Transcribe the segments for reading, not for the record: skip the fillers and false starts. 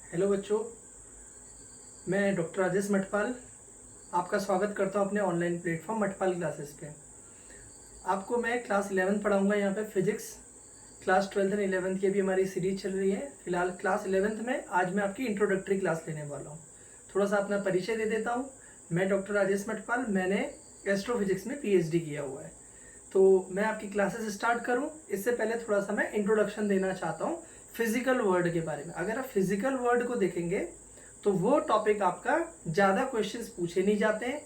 Hello बच्चों, मैं doctor Rajesh Matpal आपका स्वागत करता हूं अपने ऑनलाइन प्लेटफॉर्म मटपाल क्लासेस पे। आपको मैं क्लास 11 पढ़ाऊंगा यहाँ पे physics. Class 12th and 11th की भी हमारी सीरीज चल रही है। फिलहाल क्लास 11th में आज मैं आपकी इंट्रोडक्टरी क्लास लेने वाला हूँ। थोड़ा सा अपना परिचय दे देता हूँ। मैं डॉक्टर राजेश मटपाल, मैंने एस्ट्रोफिजिक्स में PhD किया हुआ है। तो मैं आपकी क्लासेस स्टार्ट करूं इससे पहले थोड़ा सा मैं इंट्रोडक्शन देना चाहता हूं फिजिकल वर्ल्ड के बारे में। अगर आप फिजिकल वर्ल्ड को देखेंगे तो वो टॉपिक आपका ज़्यादा क्वेश्चंस पूछे नहीं जाते हैं,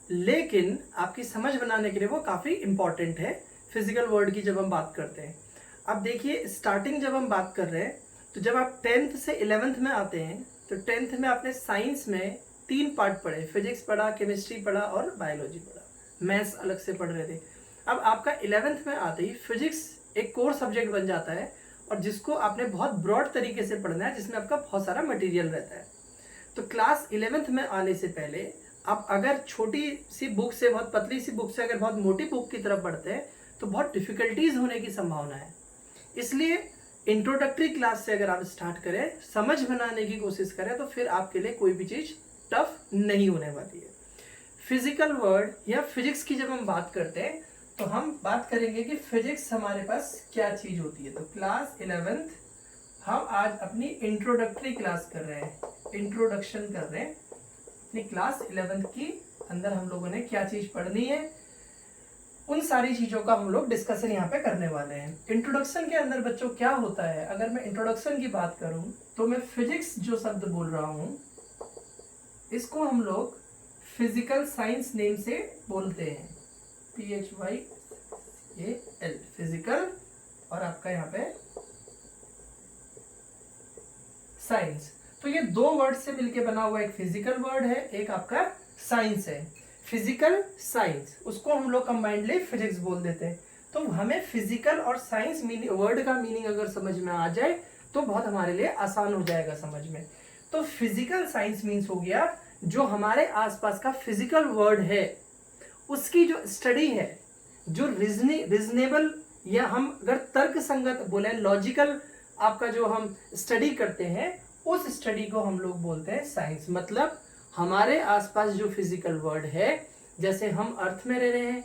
लेकिन आपकी समझ बनाने के लिए वो काफ़ी इंपॉर्टेंट है फिजिकल वर्ल्ड की जब हम बात करते हैं। अब देखिए, स्टार्टिंग जब हम बात कर रहे हैं तो जब आप 10th से 11th में आते हैं तो 10th में आपने साइंस में 3 पार्ट पढ़े, फिजिक्स पढ़ा, केमिस्ट्री पढ़ा और बायोलॉजी पढ़ा, मैथ्स अलग से पढ़ रहे थे। अब आपका 11th में आते ही फिजिक्स एक कोर सब्जेक्ट बन जाता है और जिसको आपने बहुत ब्रॉड तरीके से पढ़ना है, जिसमें आपका बहुत सारा मटेरियल रहता है। तो क्लास 11th में आने से पहले आप अगर छोटी सी बुक से, बहुत पतली सी बुक से अगर बहुत मोटी बुक की तरफ बढ़ते हैं तो बहुत डिफिकल्टीज होने की संभावना है। इसलिए इंट्रोडक्टरी क्लास से अगर आप स्टार्ट करें, समझ बनाने की कोशिश करें, तो फिर आपके लिए कोई भी चीज टफ नहीं होने वाली है। फिजिकल वर्ड या फिजिक्स की जब हम बात करते हैं तो हम बात करेंगे कि फिजिक्स हमारे पास क्या चीज होती है। तो क्लास 11th हम आज अपनी इंट्रोडक्टरी क्लास कर रहे हैं, इंट्रोडक्शन कर रहे हैं अपनी क्लास 11th की। अंदर हम लोगों ने क्या चीज पढ़नी है, उन सारी चीजों का हम लोग डिस्कशन यहाँ पे करने वाले हैं। इंट्रोडक्शन के अंदर बच्चों क्या होता है, अगर मैं इंट्रोडक्शन की बात करूं तो मैं फिजिक्स जो शब्द बोल रहा हूं इसको हम लोग फिजिकल साइंस नेम से बोलते हैं, PHYAL फिजिकल, और आपका यहाँ पे साइंस। तो ये दो वर्ड से मिलके बना हुआ एक फिजिकल वर्ड है, एक आपका साइंस है। फिजिकल साइंस, उसको हम लोग कंबाइंडली फिजिक्स बोल देते हैं। तो हमें फिजिकल और साइंस वर्ड का मीनिंग अगर समझ में आ जाए तो बहुत हमारे लिए आसान हो जाएगा समझ में। तो फिजिकल साइंस मीन्स हो गया जो हमारे आसपास का फिजिकल वर्ल्ड है उसकी जो स्टडी है, जो रीजनेबल या हम अगर तर्क संगत बोले, लॉजिकल आपका जो हम स्टडी करते हैं, उस स्टडी को हम लोग बोलते हैं साइंस। मतलब हमारे आसपास जो फिजिकल वर्ल्ड है, जैसे हम अर्थ में रह रहे हैं,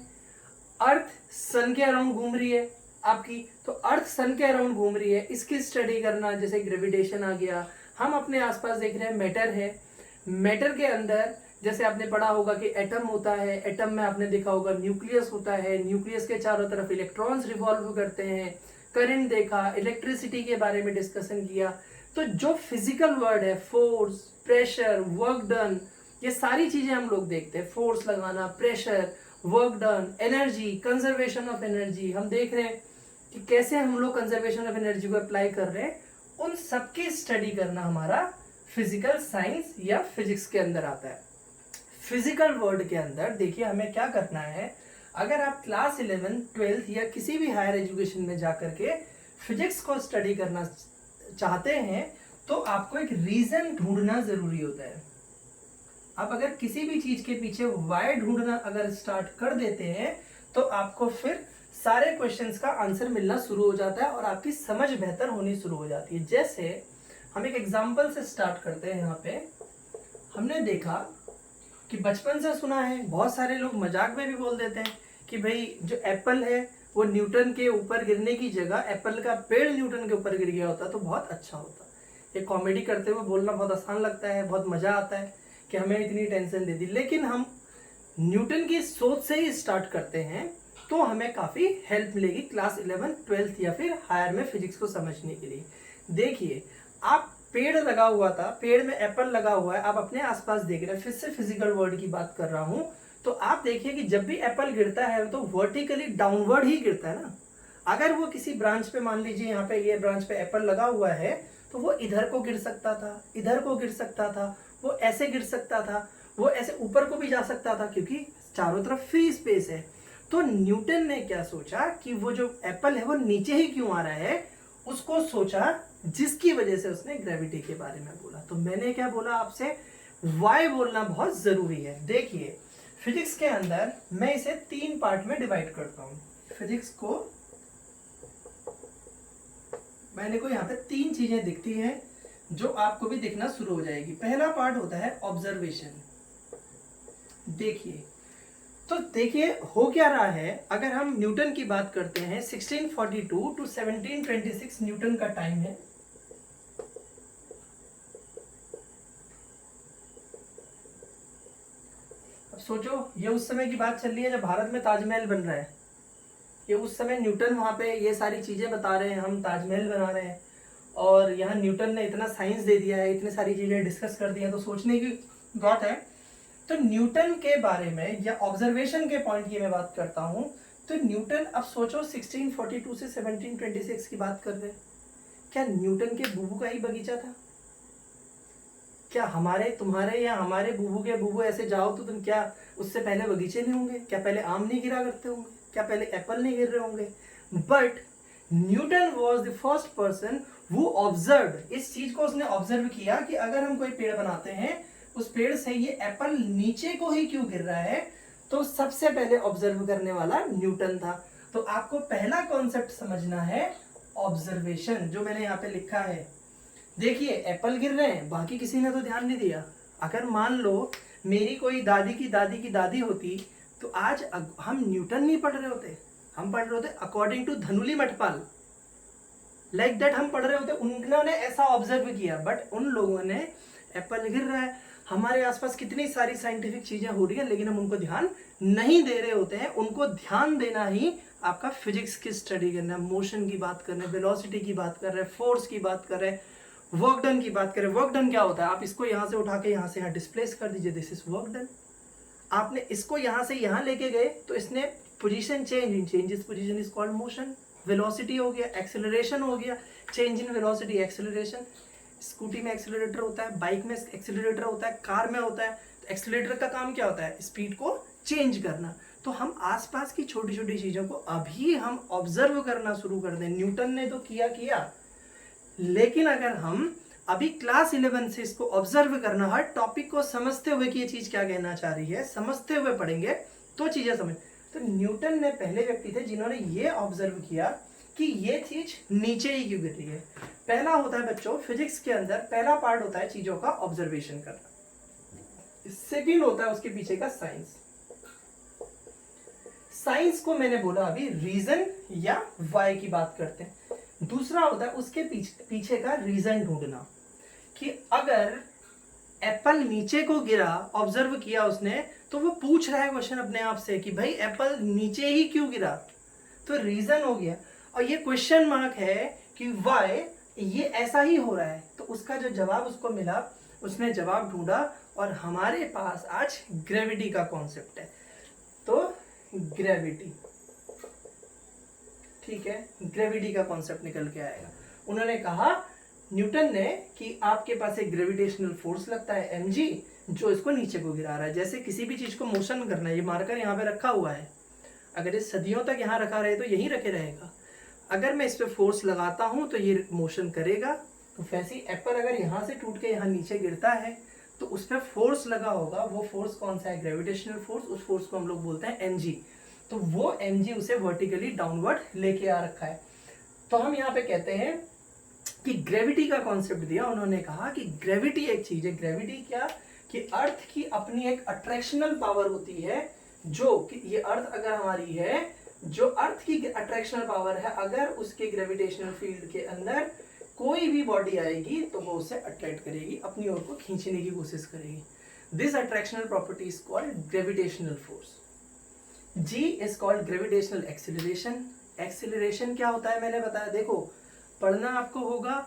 अर्थ सन के अराउंड घूम रही है आपकी, तो अर्थ सन के अराउंड घूम रही है, इसकी स्टडी करना, जैसे ग्रेविटेशन आ गया। हम अपने आसपास देख रहे हैं मैटर है, मैटर के अंदर जैसे आपने पढ़ा होगा कि एटम होता है, एटम में आपने देखा होगा न्यूक्लियस होता है, न्यूक्लियस के चारों तरफ इलेक्ट्रॉन्स रिवॉल्व करते हैं, करंट देखा, इलेक्ट्रिसिटी के बारे में डिस्कशन किया। तो जो फिजिकल वर्ड है, फोर्स, प्रेशर, वर्क डन, ये सारी चीजें हम लोग देखते हैं। फोर्स लगाना, pressure, work done, energy, conservation of energy, हम देख रहे हैं कि कैसे हम लोग कंजर्वेशन ऑफ एनर्जी को अप्लाई कर रहे हैं। उन सबकी स्टडी करना हमारा फिजिकल साइंस या फिजिक्स के अंदर आता है। फिजिकल वर्ल्ड के अंदर देखिए हमें क्या करना है, अगर आप क्लास 11, 12 या किसी भी हायर एजुकेशन में जाकर के फिजिक्स को स्टडी करना चाहते हैं तो आपको एक रीजन ढूंढना जरूरी होता है। आप अगर किसी भी चीज के पीछे वाई ढूंढना अगर स्टार्ट कर देते हैं तो आपको फिर सारे क्वेश्चंस का आंसर मिलना शुरू हो जाता है और आपकी समझ बेहतर होनी शुरू हो जाती है। जैसे हम एक एग्जाम्पल से स्टार्ट करते हैं। यहाँ पे हमने देखा कि बचपन से सुना है, बहुत सारे लोग मजाक में भी बोल देते हैं कि भाई जो एप्पल है वो न्यूटन के ऊपर गिरने की जगह एप्पल का पेड़ न्यूटन के ऊपर गिर गया होता तो बहुत अच्छा होता। ये कॉमेडी करते हुए बोलना बहुत आसान लगता है, बहुत मजा आता है कि हमें इतनी टेंशन दे दी, लेकिन हम न्यूटन की सोच से ही स्टार्ट करते हैं तो हमें काफी हेल्प मिलेगी क्लास 11, 12 या फिर हायर में फिजिक्स को समझने के लिए। देखिए, आप पेड़ लगा हुआ था, पेड़ में एप्पल लगा हुआ है, आप अपने आसपास देख रहे हैं, फिर से फिजिकल वर्ल्ड की बात कर रहा हूं, तो आप देखिए कि जब भी एप्पल गिरता है तो वर्टिकली डाउनवर्ड ही गिरता है ना। अगर वो किसी ब्रांच पे, मान लीजिए यहाँ पे ये ब्रांच पे एप्पल लगा हुआ है, तो वो इधर को गिर सकता था, इधर को गिर सकता था, वो ऐसे गिर सकता था, वो ऐसे ऊपर को भी जा सकता था, क्योंकि चारों तरफ फ्री स्पेस है। तो न्यूटन ने क्या सोचा कि वो जो एप्पल है वो नीचे ही क्यों आ रहा है, उसको सोचा, जिसकी वजह से उसने ग्रेविटी के बारे में बोला। तो मैंने क्या बोला आपसे, वाई बोलना बहुत जरूरी है। देखिए, फिजिक्स के अंदर मैं इसे 3 पार्ट में डिवाइड करता हूं। फिजिक्स को मैंने को यहाँ पे 3 चीजें दिखती हैं जो आपको भी दिखना शुरू हो जाएगी। पहला पार्ट होता है ऑब्जर्वेशन। देखिए, तो देखिए हो क्या रहा है, अगर हम न्यूटन की बात करते हैं 1642 टू 1726 न्यूटन का टाइम है। अब सोचो, ये उस समय की बात चल रही है जब भारत में ताजमहल बन रहा है। ये उस समय न्यूटन वहां पे ये सारी चीजें बता रहे हैं, हम ताजमहल बना रहे हैं, और यहाँ न्यूटन ने इतना साइंस दे दिया है, इतनी सारी चीजें डिस्कस कर दी हैं, तो सोचने की बात है। तो न्यूटन के बारे में या ऑब्जर्वेशन के पॉइंट की मैं बात करता हूं, तो न्यूटन, अब सोचो 1642 से 1726 की बात कर रहे हैं, क्या न्यूटन के बुबू का ही बगीचा था? क्या हमारे तुम्हारे या हमारे बुबू के बुबू ऐसे जाओ तो तुम क्या उससे पहले बगीचे नहीं होंगे? क्या पहले आम नहीं गिरा करते होंगे? क्या पहले एप्पल नहीं गिर रहे होंगे? But Newton was the first person वो ऑब्जर्व, इस चीज को उसने ऑब्जर्व किया कि अगर हम कोई पेड़ बनाते हैं, उस पेड़ से ये एप्पल नीचे को ही क्यों गिर रहा है, तो सबसे पहले ऑब्जर्व करने वाला न्यूटन था। तो आपको पहला कॉन्सेप्ट समझना है ऑब्जर्वेशन, जो मैंने यहाँ पे लिखा है। देखिए एप्पल गिर रहे हैं, बाकी किसी ने तो ध्यान नहीं दिया। अगर मान लो मेरी कोई दादी की दादी की दादी होती, तो आज हम न्यूटन नहीं पढ़ रहे होते, हम पढ़ रहे होते according to Dhanuli Mathpal, like that हम पढ़ रहे होते। उन्होंने ऐसा ऑब्जर्व किया, बट उन लोगों ने एप्पल गिर रहा है, हमारे आसपास कितनी सारी साइंटिफिक चीजें हो रही है, लेकिन हम उनको ध्यान नहीं दे रहे होते हैं। उनको ध्यान देना ही आपका फिजिक्स की स्टडी करना है, मोशन की बात कर रहे हैं, वेलोसिटी की बात कर रहे हैं, फोर्स की बात कर रहे हैं, वर्क डन की बात करें। वर्क डन क्या होता है? आप इसको यहां से उठा के यहां से यहां डिस्प्लेस कर दीजिए, दिस इज वर्क डन। आपने इसको यहां से यहां लेके गए तो इसने पोजीशन चेंज इस position is called motion. Velocity हो गया, एक्सेलरेशन हो गया, change in velocity acceleration. Scooty में एक्सेलरेटर होता है, बाइक में एक्सेलरेटर होता है, कार में होता है। तो एक्सेलरेटर का काम क्या होता है? स्पीड को चेंज करना। तो हम आसपास की छोटी छोटी चीजों को अभी हम ऑब्जर्व करना शुरू कर दें। न्यूटन ने तो किया, लेकिन अगर हम अभी क्लास 11 से इसको ऑब्जर्व करना, हर टॉपिक को समझते हुए कि ये चीज क्या कहना चाह रही है, समझते हुए पढ़ेंगे तो चीजें समझ। तो न्यूटन ने पहले व्यक्ति थे जिन्होंने ये ऑब्जर्व किया कि ये चीज नीचे ही क्यों गिर रही है। पहला होता है बच्चों फिजिक्स के अंदर, पहला पार्ट होता है चीजों का ऑब्जर्वेशन करना। सेकेंड होता है उसके पीछे का साइंस। साइंस को मैंने बोला अभी रीजन या वाई की बात करते हैं। दूसरा होता है उसके पीछे का रीजन ढूंढना, कि अगर एप्पल नीचे को गिरा, ऑब्जर्व किया उसने, तो वो पूछ रहा है क्वेश्चन अपने आप से कि भाई एप्पल नीचे ही क्यों गिरा, तो रीजन हो गया। और ये क्वेश्चन मार्क है कि वाई ये ऐसा ही हो रहा है, तो उसका जो जवाब उसको मिला, उसने जवाब ढूंढा, और हमारे पास आज ग्रेविटी का कॉन्सेप्ट है। तो ग्रेविटी, ठीक है, ग्रेविटी का कॉन्सेप्ट निकल के आएगा। उन्होंने कहा न्यूटन ने कि आपके पास एक ग्रेविटेशनल फोर्स लगता है mg, जो इसको नीचे को गिरा रहा है। जैसे किसी भी चीज को मोशन करना है, ये मार्कर यहाँ पे रखा हुआ है, अगर ये सदियों तक यहाँ रखा रहे तो यहीं रखे रहेगा। अगर मैं इस पे फोर्स लगाता हूं तो ये मोशन करेगा। तो वैसे ही एप्पल अगर यहाँ से टूट के यहाँ नीचे गिरता है तो उस पर फोर्स लगा होगा, वो फोर्स कौन सा है? Gravitational force. उस फोर्स को हम लोग बोलते हैं mg। तो वो mg उसे वर्टिकली डाउनवर्ड लेके आ रखा है। तो हम यहाँ पे कहते हैं कि ग्रेविटी का कॉन्सेप्ट दिया। उन्होंने कहा कि ग्रेविटी एक चीज है। ग्रेविटी क्या? कि अर्थ की अपनी एक अट्रैक्शनल पावर होती है, जो कि ये अर्थ अगर हमारी है, जो अर्थ की अट्रैक्शनल पावर है, अगर उसके ग्रेविटेशनल फील्ड के अंदर कोई भी बॉडी आएगी तो वो उसे अट्रैक्ट करेगी, अपनी ओर को खींचने की कोशिश करेगी। This attractional property is called gravitational force. G is called gravitational acceleration. Acceleration क्या होता है मैंने बताया, देखो पढ़ना आपको होगा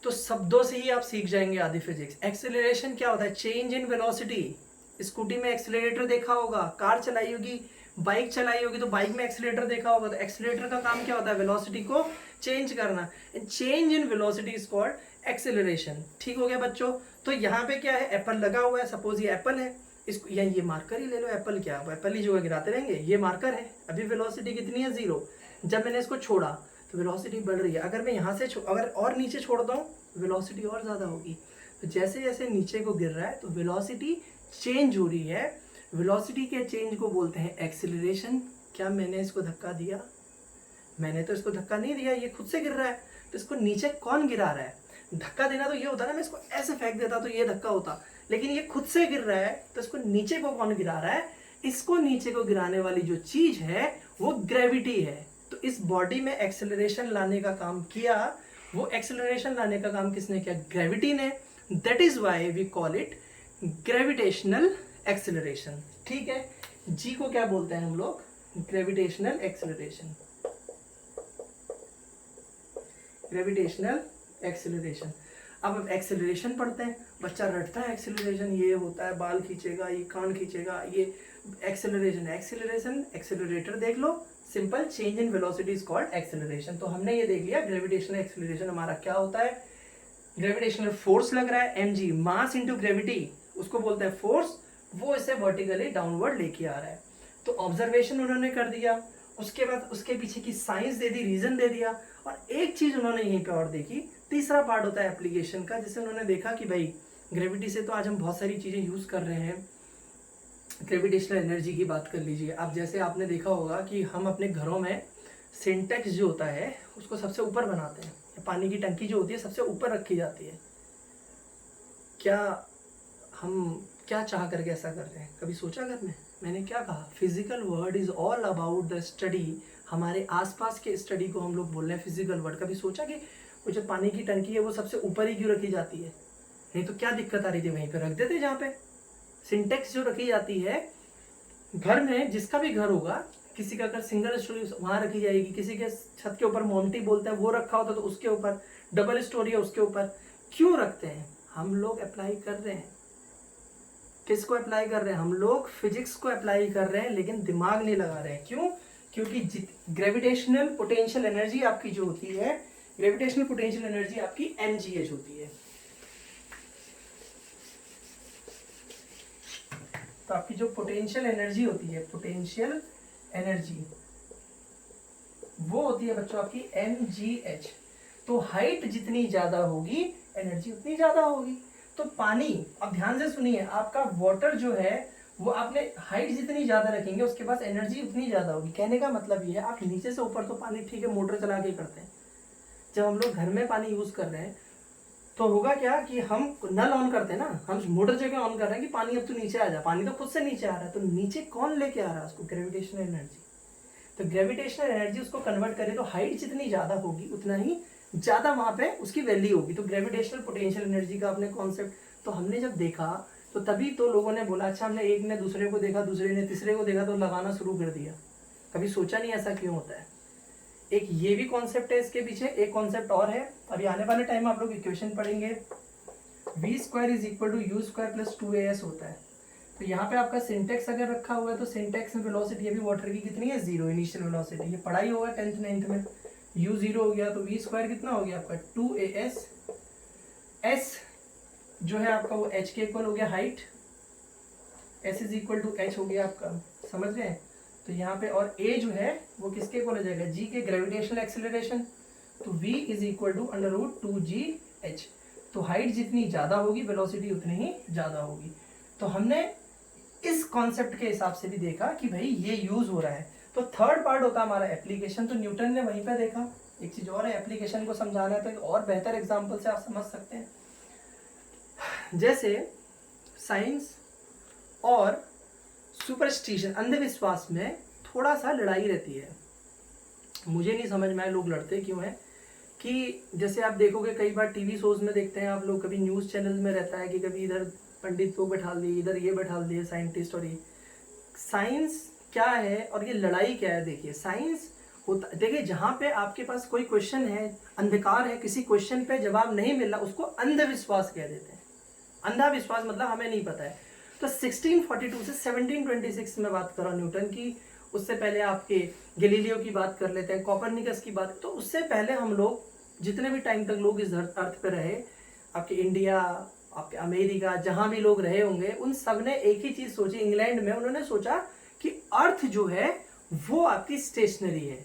तो शब्दों से ही आप सीख जाएंगे आधी फिजिक्स। एक्सेलरेशन क्या होता है? Change in velocity. स्कूटी में एक्सेलरेटर देखा होगा, कार चलाई होगी, बाइक चलाई होगी तो बाइक में एक्सेलरेटर देखा होगा। तो एक्सेलरेटर का काम क्या होता है? वेलोसिटी को चेंज करना। Change in velocity is called acceleration. ठीक हो गया बच्चों? तो यहाँ पे क्या है? एप्पल लगा हुआ है, सपोज ये एप्पल है, इसको या ये मार्कर ही ले लो। एप्पल क्या, एप्पल ही जो गिराते रहेंगे, ये मार्कर है। अभी वेलोसिटी कितनी है? 0। जब मैंने इसको छोड़ा तो वेलोसिटी बढ़ रही है। अगर मैं यहाँ से अगर और नीचे छोड़ता हूँ वेलोसिटी और ज़्यादा होगी। तो जैसे जैसे नीचे को गिर रहा है तो वेलोसिटी चेंज हो रही है। वेलोसिटी के चेंज को बोलते हैं एक्सीलरेशन। क्या मैंने इसको धक्का दिया? मैंने तो इसको धक्का नहीं दिया, ये खुद से गिर रहा है। तो इसको नीचे कौन गिरा रहा है? धक्का देना तो ये होता है ना, मैं इसको ऐसे फेंक देता तो ये धक्का होता, लेकिन ये खुद से गिर रहा है तो इसको नीचे को कौन गिरा रहा है? इसको नीचे को गिराने वाली जो चीज है वो ग्रेविटी है। तो इस बॉडी में एक्सेलरेशन लाने का काम किया, वो एक्सेलरेशन लाने का काम किसने किया? ग्रेविटी ने। That is why we call it gravitational acceleration. ठीक है, जी को क्या बोलते हैं हम लोग? Gravitational acceleration. Gravitational acceleration. अब हम एक्सेलरेशन पढ़ते हैं, बच्चा रटता है एक्सेलरेशन ये होता है, बाल खींचेगा, ये कान खींचेगा, ये एक्सेलरेशन। एक्सेलरेशन, एक्सेलरेटर देख लो, simple change in velocity is called acceleration. तो हमने ये देख लिया ग्रेविटेशनल एक्सेलरेशन हमारा क्या होता है। ग्रेविटेशनल फोर्स लग रहा है mg, मास इंटू ग्रेविटी, उसको बोलते हैं फोर्स, वो इसे वर्टिकली डाउनवर्ड लेके आ रहा है। तो ऑब्जर्वेशन उन्होंने कर दिया, उसके बाद उसके पीछे की साइंस दे दी, रीजन दे दिया, और एक चीज उन्होंने यहीं पे और देखी, तीसरा पार्ट होता है एप्लीकेशन का, जिसे उन्होंने देखा कि भाई ग्रेविटी से तो आज हम बहुत सारी चीजें यूज कर रहे हैं। ग्रेविटेशनल एनर्जी की बात कर लीजिए आप, जैसे आपने देखा होगा कि हम अपने घरों में सिंटेक्स जो होता है उसको सबसे ऊपर बनाते हैं, पानी की टंकी जो होती है सबसे ऊपर रखी जाती है। क्या हम क्या चाह करके ऐसा कर रहे हैं? कभी सोचा घर में? मैंने क्या कहा? Physical word is all about the study, हमारे आसपास के स्टडी को हम लोग बोल रहे हैं फिजिकल वर्ड। कभी सोचा कि वो जो पानी की टंकी है वो सबसे ऊपर ही क्यों रखी जाती है? नहीं तो क्या दिक्कत आ रही थी? वहीं पे रख देते जहाँ पे सिंटेक्स जो रखी जाती है घर में, जिसका भी घर होगा, किसी का अगर सिंगल स्टोरी वहां रखी जाएगी, किसी के छत के ऊपर मोंटी बोलते हैं वो रखा होता तो उसके ऊपर, डबल स्टोरी है उसके ऊपर। क्यों रखते हैं? हम लोग अप्लाई कर रहे हैं, किसको अप्लाई कर रहे हैं? हम लोग फिजिक्स को अप्लाई कर रहे हैं, लेकिन दिमाग नहीं लगा रहे हैं। क्यों? क्योंकि ग्रेविटेशनल पोटेंशियल एनर्जी आपकी जो होती है, ग्रेविटेशनल पोटेंशियल एनर्जी आपकी mgh होती है। तो आपकी जो पोटेंशियल एनर्जी होती है, पोटेंशियल एनर्जी, वो होती है बच्चों आपकी mgh। तो हाइट जितनी ज्यादा होगी एनर्जी उतनी ज्यादा होगी। तो पानी, अब ध्यान से सुनिए, आपका वाटर जो है वो आपने हाइट जितनी ज्यादा रखेंगे उसके पास एनर्जी उतनी ज्यादा होगी। कहने का मतलब ये है, आप नीचे से ऊपर तो पानी ठीक है मोटर चला के करते हैं, जब हम लोग घर में पानी यूज कर रहे हैं तो होगा क्या कि हम नल ऑन करते हैं ना, हम मोटर जगह ऑन कर रहे हैं कि पानी अब तो नीचे आ जा, पानी तो खुद से नीचे आ रहा है। तो नीचे कौन लेके आ रहा है उसको? Gravitational energy. तो ग्रेविटेशनल एनर्जी उसको कन्वर्ट करे तो हाइट जितनी ज्यादा होगी उतना ही ज्यादा वहां पे उसकी वैल्यू होगी। तो ग्रेविटेशनल पोटेंशियल एनर्जी का आपने कॉन्सेप्ट तो हमने जब देखा तो तभी तो लोगों ने बोला, अच्छा हमने एक ने दूसरे को देखा, दूसरे ने तीसरे को देखा तो लगाना शुरू कर दिया। कभी सोचा नहीं ऐसा क्यों होता है? एक ये भी कॉन्सेप्ट है इसके पीछे, एक कॉन्सेप्ट और है, अभी आने वाले टाइम में आप लोग इक्वेशन पढ़ेंगे, v square is equal to u square plus 2as होता है। तो यहाँ पे आपका सिंटेक्स अगर रखा हुआ है तो सिंटेक्स में वेलोसिटी अभी वाटर की कितनी है? 0 इनिशियल वेलोसिटी। ये पढ़ाई होगा 10th 9th में। u 0 हो गया तो v स्क्वायर कितना हो गया आपका? 2as। s जो है आपका वो h के इक्वल हो गया height, s is equal to h हो गया आपका, समझ रहे हैं? तो यहाँ पे और a जो है वो किसके इक्वल हो जाएगा? g के, ग्रेविटेशनल एक्सेलरेशन। तो v is equal to under root 2gh। तो हाइट जितनी ज्यादा होगी वेलोसिटी उतनी ही ज्यादा होगी। तो हमने इस कॉन्सेप्ट के हिसाब से भी देखा कि भाई ये यूज हो रहा है। तो थर्ड पार्ट होता है हमारा एप्लीकेशन। तो न्यूटन ने वहीं पे देखा। एक चीज और है, एप्लीकेशन को समझाना है तो एक और बेहतर एग्जांपल से आप समझ सकते हैं। जैसे साइंस और सुपरस्टिशन, अंधविश्वास में थोड़ा सा लड़ाई रहती है। मुझे नहीं समझ में आया लोग लड़ते क्यों हैं। कि जैसे आप देखोगे कई बार टीवी शोज में देखते हैं आप लोग, कभी न्यूज चैनल में रहता है कि कभी इधर पंडित को बैठा दिए, इधर ये बैठा दिए साइंटिस्ट। और ये साइंस क्या है और ये लड़ाई क्या है? देखिए साइंस होता, देखिए जहाँ पे आपके पास कोई क्वेश्चन है, अंधकार है, किसी क्वेश्चन पे जवाब नहीं मिल रहा, उसको अंधविश्वास कह देते हैं। अंधा विश्वास मतलब हमें नहीं पता है। तो 1642 से 1726 में बात कर रहा हूँ न्यूटन की, उससे पहले आपके गैलीलियो की बात कर लेते हैं, कोपरनिकस की बात। तो उससे पहले हम लोग जितने भी टाइम तक लोग इस अर्थ पे रहे, आपके इंडिया, आपके अमेरिका, जहां भी लोग रहे होंगे, उन सब ने एक ही चीज सोची। इंग्लैंड में उन्होंने सोचा कि अर्थ जो है वो आपकी स्टेशनरी है,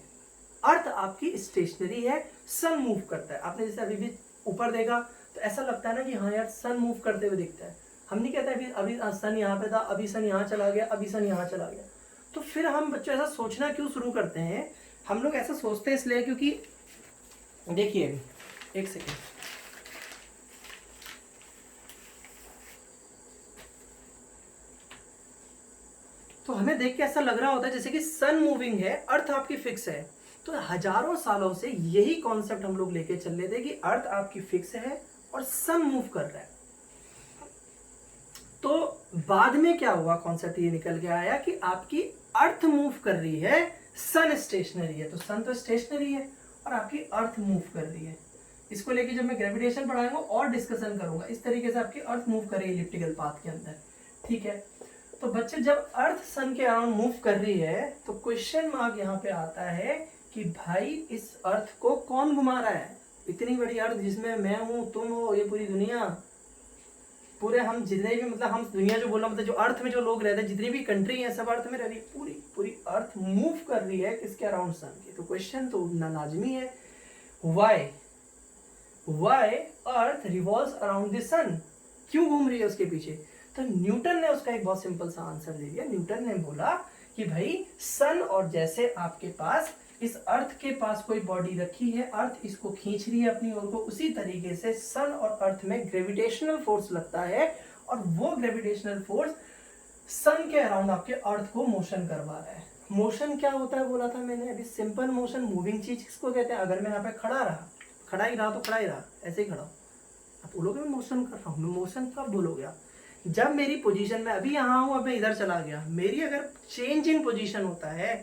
अर्थ आपकी स्टेशनरी है, सन मूव करता है। आपने जैसे अभी भी ऊपर देखा तो ऐसा लगता है ना कि हाँ यार सन मूव करते हुए दिखता है। हम नहीं कहते अभी सन यहाँ पे था, अभी सन यहाँ चला गया, अभी सन यहाँ चला गया। तो फिर हम बच्चों ऐसा सोचना क्यों शुरू करते हैं? हम लोग ऐसा सोचते हैं इसलिए क्योंकि देखिए एक सेकेंड, तो हमें देख के ऐसा लग रहा होता है जैसे कि सन मूविंग है, अर्थ आपकी फिक्स है। तो हजारों सालों से यही कॉन्सेप्ट हम लोग लेके चल रहे थे कि अर्थ आपकी फिक्स है और सन मूव कर रहा है। तो बाद में क्या हुआ, कॉन्सेप्ट ये निकल के आया कि आपकी अर्थ मूव कर रही है, सन स्टेशनरी है। तो सन तो स्टेशनरी है और आपकी अर्थ मूव कर रही है। इसको लेके जब मैं ग्रेविटेशन पढ़ाऊंगा और डिस्कशन करूंगा। इस तरीके से आपकी अर्थ मूव कर रही है इलिप्टिकल पाथ के अंदर, ठीक है। तो बच्चे जब अर्थ सन के अराउंड मूव कर रही है तो क्वेश्चन मार्क यहाँ पे आता है कि भाई इस अर्थ को कौन घुमा रहा है। इतनी बड़ी अर्थ जिसमें मैं हूं, तुम हो, ये पूरी दुनिया, पूरे हम जितने भी, मतलब हम दुनिया जो बोल रहा मतलब जो अर्थ में जो लोग रहते हैं, जितनी भी कंट्री है सब अर्थ में रह रही है, पूरी पूरी अर्थ मूव कर रही है किसके अराउंड, सन के। तो क्वेश्चन तो लाजमी है, why earth revolves around the sun, क्यों घूम रही है उसके पीछे। तो न्यूटन ने उसका एक बहुत सिंपल सा आंसर दे दिया। न्यूटन ने बोला कि भाई सन, और जैसे आपके पास इस अर्थ के पास कोई बॉडी रखी है, अर्थ इसको खींच रही है अपनी ओर को, उसी तरीके से सन और अर्थ में ग्रेविटेशनल फोर्स लगता है और वो ग्रेविटेशनल फोर्स सन के अराउंड आपके अर्थ को मोशन करवा रहा है। मोशन क्या होता है बोला था मैंने अभी, सिंपल मोशन, मूविंग चीज किसको कहते हैं। अगर मैं यहाँ पे खड़ा रहा, खड़ा ही रहा तो खड़ा ही रहा, ऐसे ही खड़ा, आप बोलोगे मैं मोशन कर रहा हूँ। मैं मोशन कब बोलोगे आप, जब मेरी पोजीशन में अभी यहाँ हूँ, अब मैं इधर चला गया, मेरी अगर चेंज इन पोजीशन होता है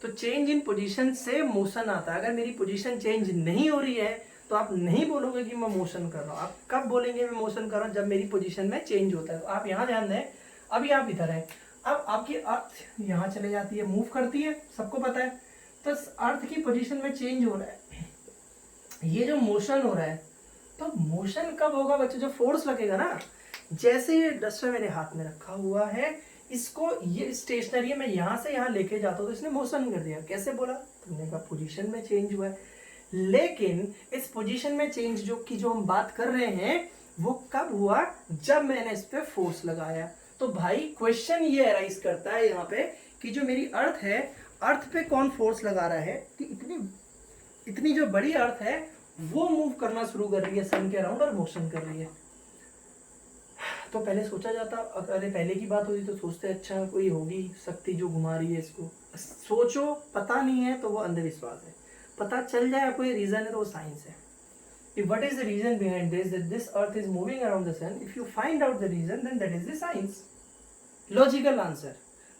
तो चेंज इन पोजीशन से मोशन आता है। अगर मेरी पोजीशन चेंज नहीं हो रही है तो आप नहीं बोलोगे कि मैं मोशन कर रहा हूँ। आप कब बोलेंगे मैं मोशन कर रहा हूँ, जब मेरी पोजीशन में चेंज होता है। तो आप यहाँ ध्यान दें, अभी आप इधर हैं, अब आपकी अर्थ यहाँ चले जाती है, मूव करती है, सबको पता है। तो अर्थ की पोजीशन में चेंज हो रहा है, ये जो मोशन हो रहा है, तो मोशन कब होगा बच्चों, जो फोर्स लगेगा ना। जैसे ये डस्टर मेरे हाथ में रखा हुआ है, इसको, ये स्टेशनरी है, मैं यहाँ से यहाँ लेके जाता हूँ तो इसने मोशन कर दिया। कैसे बोला, तुमने कहा पोजीशन में चेंज हुआ है। लेकिन इस पोजीशन में चेंज जो हम बात कर रहे हैं वो कब हुआ, जब मैंने इस पे फोर्स लगाया। तो भाई क्वेश्चन ये अराइज करता है यहाँ पे कि जो मेरी अर्थ है, अर्थ पे कौन फोर्स लगा रहा है कि इतनी जो बड़ी अर्थ है वो मूव करना शुरू कर रही है सन के अराउंड और मोशन कर रही है। तो पहले सोचा जाता, अगर पहले की बात होती तो सोचते अच्छा कोई होगी शक्ति जो घुमा रही है इसको। सोचो, पता नहीं है तो वो अंधविश्वास है, पता चल जाए कोई रीजन है तो वो साइंस है। If what is the reason behind this, that this earth is moving around the sun, if you find out the reason then that is the science, logical answer।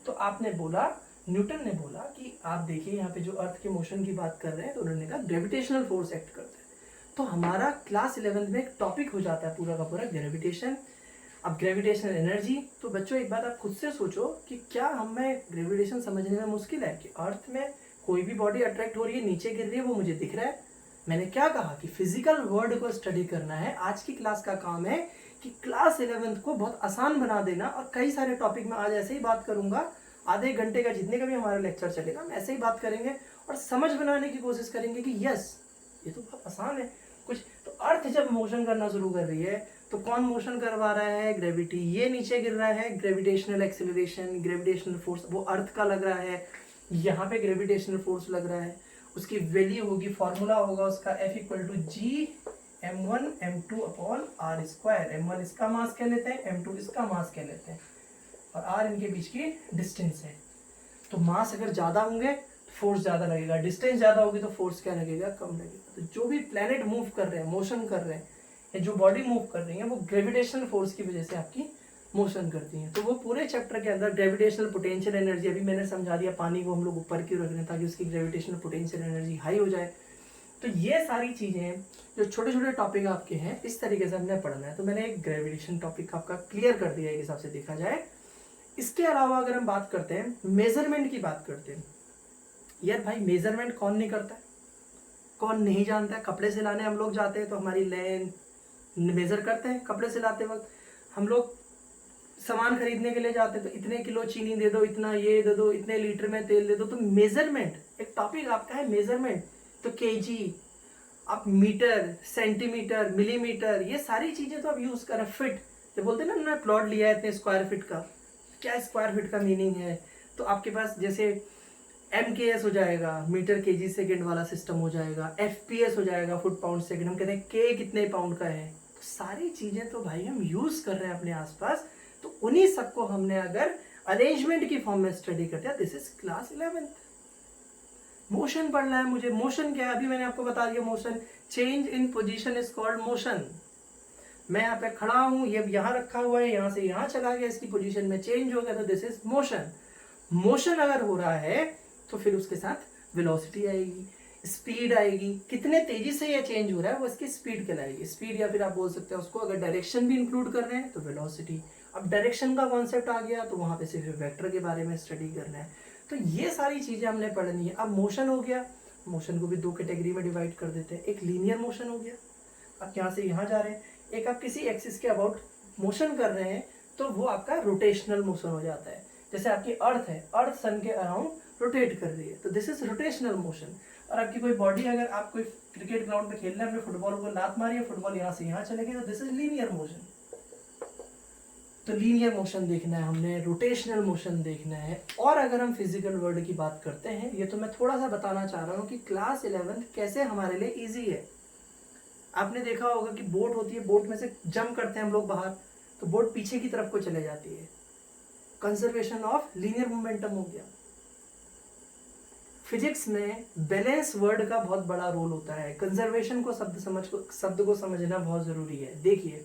तो आपने बोला, न्यूटन ने बोला कि आप देखिए यहाँ पे जो अर्थ के मोशन की बात कर रहे हैं, तो उन्होंने कहा ग्रेविटेशनल फोर्स एक्ट करता है। तो हमारा क्लास 11 में एक टॉपिक हो जाता है पूरा का पूरा ग्रेविटेशन। अब ग्रेविटेशनल एनर्जी, तो बच्चों एक बात आप खुद से सोचो कि क्या हमें ग्रेविटेशन समझने में मुश्किल है कि अर्थ में कोई भी बॉडी अट्रैक्ट हो रही है, नीचे गिर रही है, वो मुझे दिख रहा है। मैंने क्या कहा कि फिजिकल वर्ल्ड को स्टडी करना है। आज की क्लास का काम है कि क्लास 11 को बहुत आसान बना देना, और कई सारे टॉपिक में आज ऐसे ही बात करूंगा। आधे घंटे का जितने का भी हमारा लेक्चर चलेगा, हम ऐसे ही बात करेंगे और समझ बनाने की कोशिश करेंगे कि यस ये तो बहुत आसान है कुछ। तो अर्थ जब मोशन करना शुरू कर रही है तो कौन मोशन करवा रहा है, ग्रेविटी। ये नीचे गिर रहा है, ग्रेविटेशनल एक्सेलरेशन, ग्रेविटेशनल फोर्स वो अर्थ का लग रहा है, यहाँ पे ग्रेविटेशनल फोर्स लग रहा है। उसकी वैल्यू होगी, फॉर्मूला होगा उसका F=G m1 m2 upon r square. m1 इसका मास कह लेते हैं, m2 इसका मास कह लेते हैं, और r इनके बीच की डिस्टेंस है। तो मास अगर ज्यादा होंगे तो फोर्स ज्यादा लगेगा, डिस्टेंस ज्यादा होगी तो फोर्स क्या लगेगा, कम लगेगा। तो जो भी प्लेनेट मूव कर रहे हैं, मोशन कर रहे हैं, या जो बॉडी मूव कर रही है, वो ग्रेविटेशनल फोर्स की वजह से आपकी मोशन करती हैं। तो वो पूरे चैप्टर के अंदर ग्रेविटेशनल पोटेंशियल एनर्जी, अभी मैंने समझा दिया पानी को हम लोग ऊपर क्यों रख रहे हैं, ताकि उसकी ग्रेविटेशनल पोटेंशियल एनर्जी हाई हो जाए। तो ये सारी चीज़ें जो छोटे छोटे टॉपिक आपके हैं, इस तरीके से हमने पढ़ना है। तो मैंने एक ग्रेविटेशन टॉपिक आपका क्लियर कर दिया एक हिसाब से देखा जाए। इसके अलावा अगर हम बात करते हैं, मेजरमेंट की बात करते हैं, यार भाई मेजरमेंट कौन नहीं करता है, कौन नहीं जानता है। कपड़े सिलाने हम लोग जाते हैं तो हमारी लेंथ मेजर करते हैं। कपड़े सिलाते वक्त हम लोग सामान खरीदने के लिए जाते हैं तो इतने किलो चीनी दे दो, इतना ये दे दो, इतने लीटर में तेल दे दो। तो मेजरमेंट एक टॉपिक आपका है, मेजरमेंट। तो केजी, आप मीटर, सेंटीमीटर, मिलीमीटर, ये सारी चीजें तो आप यूज करें। फिट, जो बोलते हैं ना, मैंने प्लॉट लिया है इतने स्क्वायर फीट का, क्या स्क्वायर फीट का मीनिंग है। तो आपके पास जैसे MKS हो जाएगा, मीटर केजी सेकेंड वाला सिस्टम हो जाएगा, FPS हो जाएगा, फुट पाउंड सेकेंड। हम कहते हैं K कितने पाउंड का है। तो सारी चीजें तो भाई हम यूज कर रहे हैं अपने आसपास। तो उन्हीं सबको हमने अगर अरेंजमेंट की फॉर्म में स्टडी करते हैं, this is class 11th। Motion पढ़ना है मुझे, मोशन क्या है अभी मैंने आपको बता दिया, motion change in position is called motion. मैं यहाँ पे खड़ा हूँ, ये यहाँ रखा हुआ है, यहाँ से यहाँ चला गया, इसकी पोजीशन में चेंज हो गया, तो दिस इज मोशन। मोशन अगर हो रहा है तो फिर उसके साथ वेलोसिटी आएगी, स्पीड आएगी, कितने तेजी से ये चेंज हो रहा है वो इसकी स्पीड कहलाएगी, स्पीड। या फिर आप बोल सकते हैं उसको, अगर डायरेक्शन भी इंक्लूड कर रहे हैं तो वेलोसिटी। अब डायरेक्शन का कॉन्सेप्ट आ गया तो वहाँ पे सिर्फ वेक्टर के बारे में स्टडी करना है। तो ये सारी चीज़ें हमने पढ़नी है। अब मोशन हो गया, मोशन को भी दो कैटेगरी में डिवाइड कर देते हैं, एक लीनियर मोशन हो गया, आप यहाँ से यहाँ जा रहे हैं, एक आप किसी एक्सिस के अबाउट मोशन कर रहे हैं तो वो आपका रोटेशनल मोशन हो जाता है। जैसे आपकी अर्थ है, अर्थ सन के अराउंड रोटेट कर रही है, तो दिस इज रोटेशनल मोशन। और आपकी कोई बॉडी, अगर आप कोई क्रिकेट ग्राउंड पे खेल रहे हैं, अपने फुटबॉल को लात मारी है, फुटबॉल यहाँ से यहाँ चले गए, तो दिस इज लीनियर मोशन। तो लीनियर मोशन देखना है हमने, रोटेशनल मोशन देखना है। और अगर हम फिजिकल वर्ल्ड की बात करते हैं, ये तो मैं थोड़ा सा बताना चाह रहा हूँ कि क्लास 11 कैसे हमारे लिए ईजी है। आपने देखा होगा कि बोट होती है, बोट में से जंप करते हैं हम लोग बाहर, तो बोट पीछे की तरफ को चले जाती है, कंजर्वेशन ऑफ लीनियर मोमेंटम हो गया। फिजिक्स में बैलेंस वर्ड का बहुत बड़ा रोल होता है, कंजर्वेशन को शब्द को समझना बहुत जरूरी है। देखिए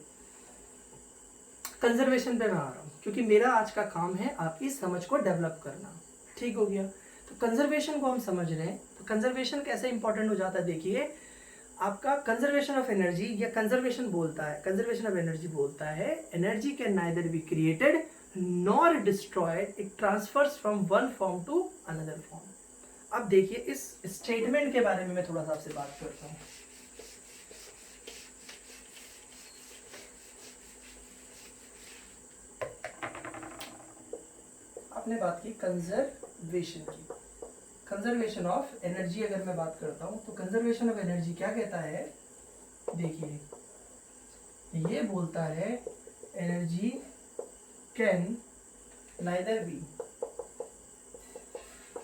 कंजर्वेशन पे मैं आ रहा हूँ, क्योंकि मेरा आज का काम है आपकी समझ को डेवलप करना, ठीक हो गया। तो कंजर्वेशन को हम समझ रहे हैं, तो कंजर्वेशन कैसे इंपॉर्टेंट हो जाता है। देखिए आपका कंजर्वेशन ऑफ एनर्जी या कंजर्वेशन बोलता है, कंजर्वेशन ऑफ एनर्जी बोलता है energy can neither be created nor destroyed, it transfers from one form to another form. अब देखिए इस स्टेटमेंट के बारे में मैं थोड़ा सा आपसे बात करता हूँ। आपने बात की कंजर्वेशन की, कंजर्वेशन ऑफ एनर्जी अगर मैं बात करता हूं तो कंजर्वेशन ऑफ एनर्जी क्या कहता है। देखिए ये बोलता है energy can neither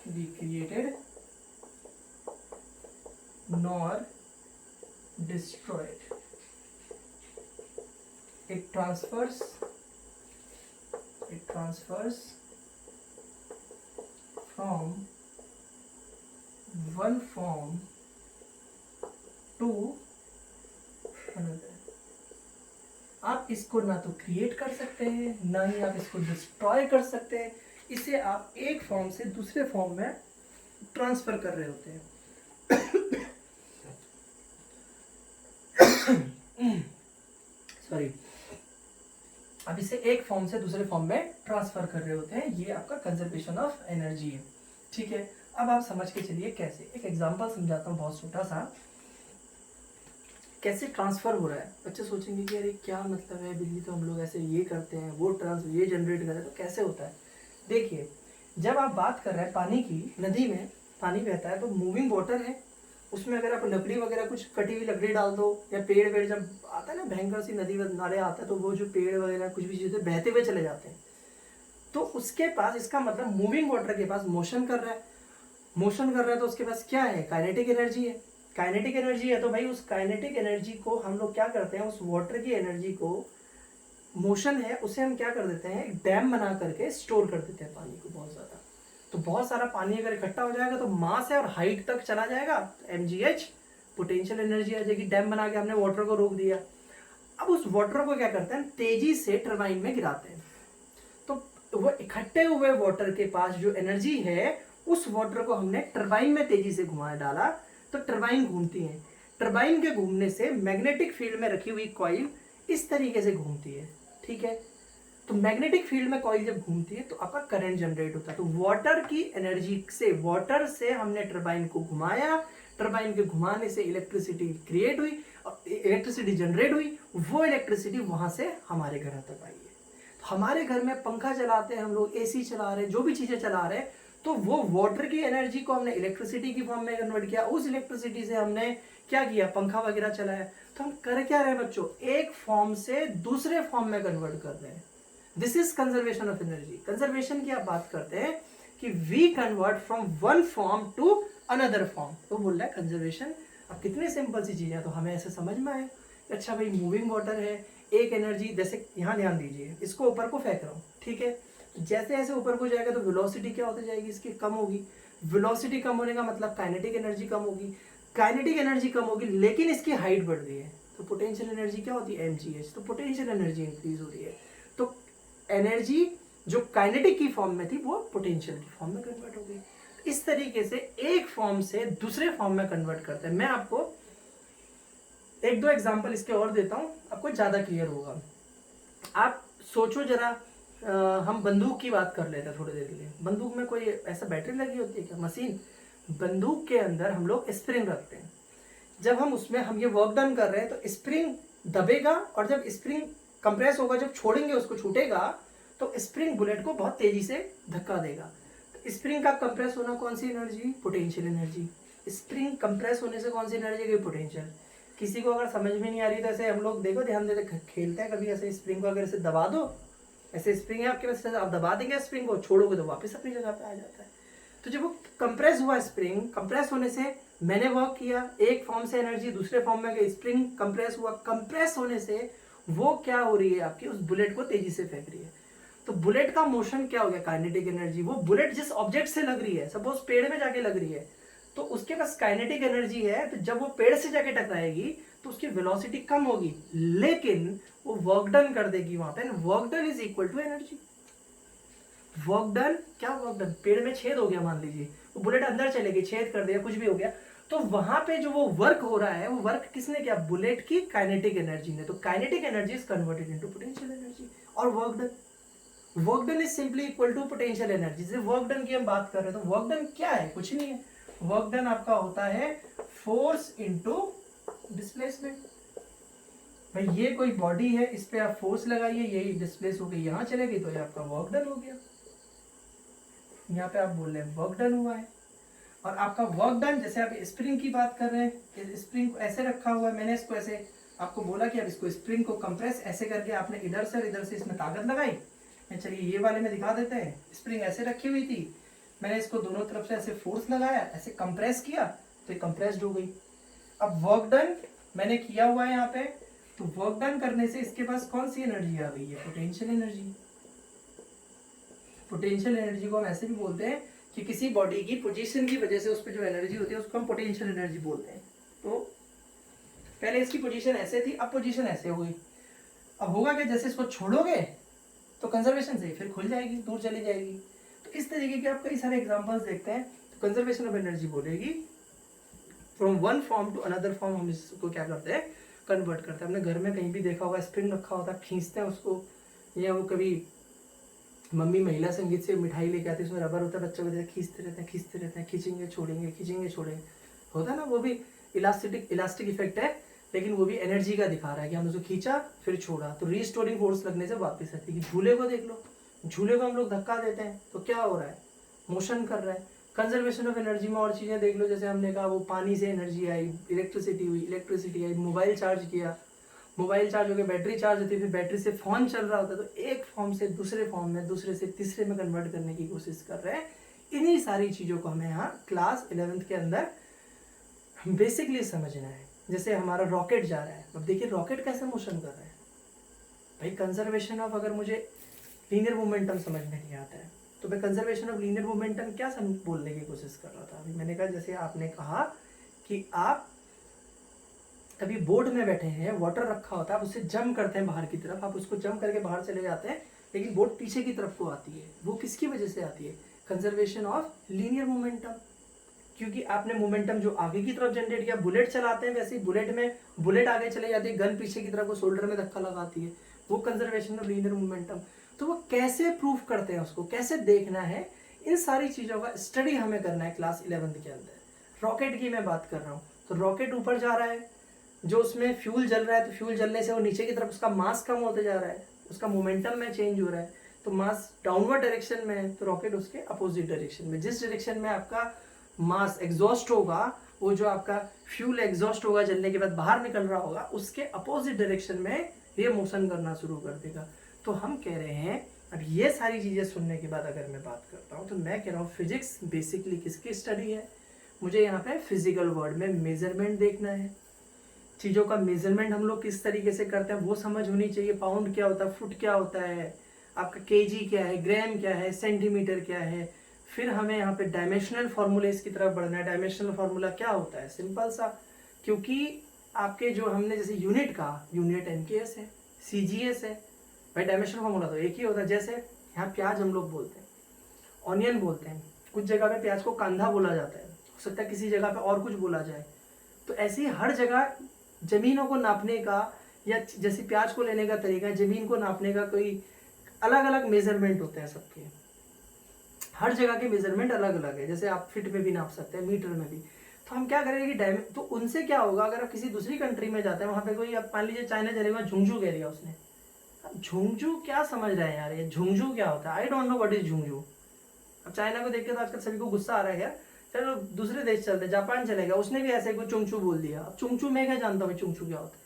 be created nor destroyed, it transfers from one form to another। आप इसको ना तो क्रिएट कर सकते हैं, ना ही आप इसको डिस्ट्रॉय कर सकते हैं, इसे आप एक फॉर्म से दूसरे फॉर्म में ट्रांसफर कर रहे होते हैं। सॉरी, अब इसे एक फॉर्म से दूसरे फॉर्म में ट्रांसफर कर रहे होते हैं, ये आपका कंजर्वेशन ऑफ एनर्जी है, ठीक है। अब आप समझ के चलिए कैसे, एक एग्जांपल समझाता हूँ बहुत छोटा सा, कैसे ट्रांसफर हो रहा है। बच्चे सोचेंगे कि अरे क्या मतलब है, बिजली तो हम लोग ऐसे ये करते हैं, वो ये जनरेट कर रहे हैं, तो कैसे होता है। देखिए जब आप बात कर रहे हैं पानी की, नदी में पानी बहता है तो मूविंग वाटर है, उसमें अगर आप लकड़ी वगैरह कुछ कटी हुई लकड़ी डाल दो, या पेड़ वेड़ जब आता है ना, भयंकर सी नदी नाले आता है, तो वो जो पेड़ वगैरह कुछ भी चीज़ें बहते हुए चले जाते हैं, तो उसके पास, इसका मतलब मूविंग वाटर के पास मोशन कर रहा है, मोशन कर रहा है तो उसके पास क्या है, काइनेटिक एनर्जी है। काइनेटिक एनर्जी है तो भाई उस काइनेटिक एनर्जी को हम लोग क्या करते हैं, उस वाटर की एनर्जी को, मोशन है उसे हम क्या कर देते हैं, एक डैम बना करके स्टोर कर देते हैं पानी को बहुत ज़्यादा। तो बहुत सारा पानी अगर इकट्ठा हो जाएगा तो मास है और हाइट तक चला जाएगा, mgh पोटेंशियल एनर्जी आ जाएगी, डैम बना के हमने वाटर को रोक दिया। अब उस वाटर को क्या करते हैं, तेजी से टरबाइन में गिराते हैं, तो वो इकट्ठे हुए वाटर के पास जो एनर्जी है, उस वाटर को हमने टरबाइन में तेजी से घुमा डाला, तो टरबाइन घूमती है। टरबाइन के घूमने से मैग्नेटिक फील्ड में रखी हुई कॉइल इस तरीके से घूमती है, ठीक है। तो मैग्नेटिक फील्ड में कॉइल जब घूमती है तो आपका करंट जनरेट होता है। तो वाटर की एनर्जी से, वाटर से हमने टरबाइन को घुमाया, टरबाइन के घुमाने से इलेक्ट्रिसिटी क्रिएट हुई और इलेक्ट्रिसिटी जनरेट हुई, वो इलेक्ट्रिसिटी वहां से हमारे घर तक आई है। तो हमारे घर में पंखा चलाते हैं हम लोग, एसी चला रहे हैं, जो भी चीजें चला रहे हैं, तो वो वाटर की एनर्जी को हमने इलेक्ट्रिसिटी की फॉर्म में कन्वर्ट किया, उस इलेक्ट्रिसिटी से हमने क्या किया, पंखा वगैरह चलाया। तो हम कर क्या रहे हैं बच्चों, एक फॉर्म से दूसरे फॉर्म में कन्वर्ट कर रहे हैं। This is conservation of energy. Conservation की आप बात करते हैं कि we convert from one form to another form, तो बोल रहा है कंजर्वेशन। अब कितनी सिंपल सी चीज है, तो हमें ऐसे समझ में आए, अच्छा भाई मूविंग वाटर है, एक एनर्जी, जैसे यहाँ ध्यान दीजिए, इसको ऊपर को फेंक रहा हूँ, ठीक है, तो जैसे जैसे ऊपर को जाएगा तो वेलोसिटी क्या होती जाएगी, इसकी कम होगी। वेलोसिटी कम होने का मतलब काइनेटिक एनर्जी कम होगी, काइनेटिक एनर्जी कम होगी लेकिन इसकी हाइट बढ़ रही है, तो पोटेंशियल एनर्जी क्या होती है, mgh, तो पोटेंशियल एनर्जी इंक्रीज हो रही है। तो एनर्जी जो काइनेटिक की फॉर्म में थी वो पोटेंशियल की फॉर्म में कन्वर्ट हो गई। इस तरीके से एक फॉर्म से दूसरे फॉर्म में कन्वर्ट करते हैं। मैं आपको एक दो एग्जांपल इसके और देता हूं, आपको ज्यादा क्लियर होगा। आप सोचो जरा, हम बंदूक की बात कर लेते हैं थोड़ी देर के लिए। बंदूक में कोई ऐसा बैटरी लगी होती है क्या, मशीन? बंदूक के अंदर हम लोग स्प्रिंग रखते हैं। जब हम उसमें हम ये वर्क डन कर रहे हैं तो स्प्रिंग दबेगा, और जब स्प्रिंग कंप्रेस होगा, जब छोड़ेंगे उसको छूटेगा, तो स्प्रिंग बुलेट को बहुत तेजी से धक्का देगा। तो स्प्रिंग का कंप्रेस होना कौन सी energy, potential energy. Spring compress होने से कौन सी एनर्जी गई, पोटेंशियल। किसी को अगर समझ में नहीं आ रही तो ऐसे हम लोग देखो ध्यान देते खेलते हैं कभी, ऐसे स्प्रिंग को अगर ऐसे दबा दो, ऐसे स्प्रिंग है आपके पास, आप दबा देंगे स्प्रिंग को, छोड़ोगे तो वापस अपनी जगह पे आ जाता है। तो जब वो कंप्रेस हुआ, स्प्रिंग कंप्रेस होने से मैंने वर्क किया, एक फॉर्म से एनर्जी दूसरे फॉर्म में गई, स्प्रिंग कंप्रेस हुआ, कंप्रेस होने से वो क्या हो रही है आपकी, उस बुलेट को तेजी से फेंक रही है। तो बुलेट का मोशन क्या हो गया, काइनेटिक एनर्जी। वो बुलेट जिस ऑब्जेक्ट से लग रही है, सपोज पेड़ में जाके लग रही है, तो उसके पास काइनेटिक एनर्जी है, तो जब वो पेड़ से जाके टकराएगी तो उसकी वेलोसिटी कम होगी, लेकिन वो वर्क डन कर देगी वहां पे। Work done is equal to energy. Work done, क्या वर्क डन, पेड़ में छेद हो गया मान लीजिए, वो बुलेट अंदर चले गई, छेद कर दिया, कुछ भी हो गया, तो वहां पे जो वो वर्क हो रहा है, वो वर्क किसने किया, बुलेट की काइनेटिक एनर्जी ने। तो kinetic energy is converted into potential energy. और work done, work done is simply equal to potential energy. जैसे वर्क डन की हम बात कर रहे हैं, तो वर्क डन क्या है, कुछ नहीं है। वर्क डन आपका होता है फोर्स इनटू डिस्प्लेसमेंट। भाई ये कोई बॉडी है, इस पे आप फोर्स लगाइए, यही डिस्प्लेस हो गई, यहां चले गई, तो ये आपका वर्क डन हो गया। यहाँ पे आप बोल रहे हैं वर्क डन हुआ है। और आपका वर्क डन, जैसे आप स्प्रिंग की बात कर रहे हैं, स्प्रिंग को ऐसे रखा हुआ है, मैंने इसको ऐसे आपको बोला कि अब इसको स्प्रिंग को कंप्रेस ऐसे करके आपने इधर से और इधर से इसमें ताकत लगाई। चलिए ये वाले में दिखा देते हैं। स्प्रिंग ऐसे रखी हुई थी, मैंने इसको दोनों तरफ से ऐसे फोर्स लगाया, ऐसे कंप्रेस किया, तो ये कंप्रेस्ड हो गई। अब वर्क डन मैंने किया हुआ है यहाँ पे, तो वर्क डन करने से इसके पास कौन सी एनर्जी आ गई है, पोटेंशियल एनर्जी। पोटेंशियल एनर्जी को हम ऐसे भी बोलते हैं कि किसी बॉडी की पोजीशन की वजह से उस पर जो एनर्जी होती है उसको हम पोटेंशियल एनर्जी बोलते हैं। तो पहले इसकी पोजीशन ऐसे थी, अब पोजीशन ऐसे हो गई। अब होगा कि जैसे इसको छोड़ोगे तो कंजर्वेशन से फिर खुल जाएगी, दूर चली जाएगी। तो इस तरीके के आप कई सारे एग्जांपल्स देखते हैं। तो कंजर्वेशन ऑफ एनर्जी बोलेगी from one form to another form, हम इसको क्या करते हैं, कन्वर्ट करते हैं। हमने घर में कहीं भी देखा होगा, स्प्रिंग रखा होता है, खींचते हैं उसको, या वो कभी मम्मी महिला संगीत से मिठाई लेके आती है, उसमें रबर होता है, बच्चों को खींचते रहते हैं, खींचते रहते हैं, खींचेंगे छोड़ेंगे, खींचेंगे छोड़ेंगे, होता है ना। वो भी इलास्टिक इफेक्ट है, लेकिन वो भी एनर्जी का दिखा रहा है कि हमने उसको खींचा फिर छोड़ा, तो रीस्टोरिंग फोर्स लगने से वापस आती है। झूले को देख लो, झूले को हम लोग धक्का देते हैं तो क्या हो रहा है, मोशन कर रहा है। कंजर्वेशन ऑफ एनर्जी में और चीजें देख लो, जैसे हमने कहा वो पानी से एनर्जी आई, इलेक्ट्रिसिटी हुई, इलेक्ट्रिसिटी आई, मोबाइल चार्ज किया, मोबाइल चार्ज हो गया, बैटरी चार्ज होती है, फिर बैटरी से फोन चल रहा होता है, तो एक फॉर्म से दूसरे फॉर्म में, दूसरे से तीसरे में कन्वर्ट करने की कोशिश कर रहे हैं। इन्हीं सारी चीजों को हमें यहाँ क्लास 11th के अंदर बेसिकली समझना है। जैसे हमारा रॉकेट जा रहा है, अब देखिए रॉकेट कैसे मोशन कर रहा है। भाई कंजर्वेशन ऑफ, अगर मुझे लीनियर मोमेंटम समझ में नहीं आता है तो मैं कंजर्वेशन ऑफ लीनियर मोमेंटम क्या बोलने की कोशिश कर रहा था। अभी मैंने कहा, जैसे आपने कहा कि आप अभी बोर्ड में बैठे हैं, वाटर रखा होता है, आप उससे जंप करते हैं बाहर की तरफ, आप उसको जंप करके बाहर चले जाते हैं, लेकिन बोर्ड पीछे की तरफ को आती है। वो किसकी वजह से आती है, कंजर्वेशन ऑफ लीनियर मोमेंटम। क्योंकि आपने मोमेंटम जो आगे की तरफ जनरेट किया, बुलेट चलाते हैं वैसे ही बुलेट में बुलेट आगे चले जाती है, गन पीछे की तरफ को शोल्डर में धक्का लगाती है, वो कंजर्वेशन ऑफ लीनियर मोमेंटम। तो वो कैसे प्रूव करते हैं, उसको कैसे देखना है, इन सारी चीजों का स्टडी हमें करना है क्लास 11th के अंदर। रॉकेट की मैं बात कर रहा हूँ, तो रॉकेट ऊपर जा रहा है, जो उसमें फ्यूल जल रहा है, तो फ्यूल जलने से वो नीचे की तरफ उसका मास कम होते जा रहा है, उसका मोमेंटम में चेंज हो रहा है, तो मास डाउनवर्ड डायरेक्शन में है, तो रॉकेट उसके अपोजिट डायरेक्शन में, जिस डायरेक्शन में आपका मास एग्जॉस्ट होगा, वो जो आपका फ्यूल एग्जॉस्ट होगा जलने के बाद बाहर निकल रहा होगा, उसके अपोजिट डायरेक्शन में ये मोशन करना शुरू कर देगा। तो हम कह रहे हैं, अब ये सारी चीजें सुनने के बाद अगर मैं बात करता हूँ, तो मैं कह रहा हूँ फिजिक्स बेसिकली किसकी स्टडी है। मुझे यहाँ पे फिजिकल वर्ल्ड में मेजरमेंट देखना है, चीज़ों का मेजरमेंट हम लोग किस तरीके से करते हैं वो समझ होनी चाहिए। पाउंड क्या होता है, फुट क्या होता है, आपका केजी क्या है, ग्राम क्या है, सेंटीमीटर क्या है। फिर हमें यहाँ पे डायमेंशनल फार्मूलेस की तरफ बढ़ना है। डायमेंशनल फार्मूला क्या होता है, सिंपल सा, क्योंकि आपके जो हमने जैसे यूनिट कहा, यूनिट एमकेएस है, सीजीएस है, भाई डायमेंशनल फार्मूला तो एक ही होता है। जैसे यहाँ प्याज हम लोग बोलते हैं, ऑनियन बोलते हैं, कुछ जगह पे प्याज को कांधा बोला जाता है, हो सकता है किसी जगह पे और कुछ बोला जाए। तो ऐसे ही हर जगह जमीनों को नापने का या जैसे प्याज को लेने का तरीका, जमीन को नापने का कोई अलग अलग मेजरमेंट होते हैं सबके, हर जगह के मेजरमेंट अलग अलग है। जैसे आप फीट में भी नाप सकते हैं, मीटर में भी। तो हम क्या करेंगे कि तो उनसे क्या होगा, अगर आप किसी दूसरी कंट्री में जाते हैं, वहाँ पे कोई, आप मान लीजिए चाइना चले गए, झुंझू कह दिया उसने, अब झुंझू क्या समझ रहे हैं यार, ये झुंझू क्या होता है, I don't know what is झुंझू। अब चाइना को देख के तो आजकल सभी को गुस्सा आ रहा है यार। चलो दूसरे देश चलते, जापान चलेगा, उसने भी ऐसे कोई चुंचू बोल दिया। अब चुंचू मैं क्या जानता हूँ चुंचू क्या होता है।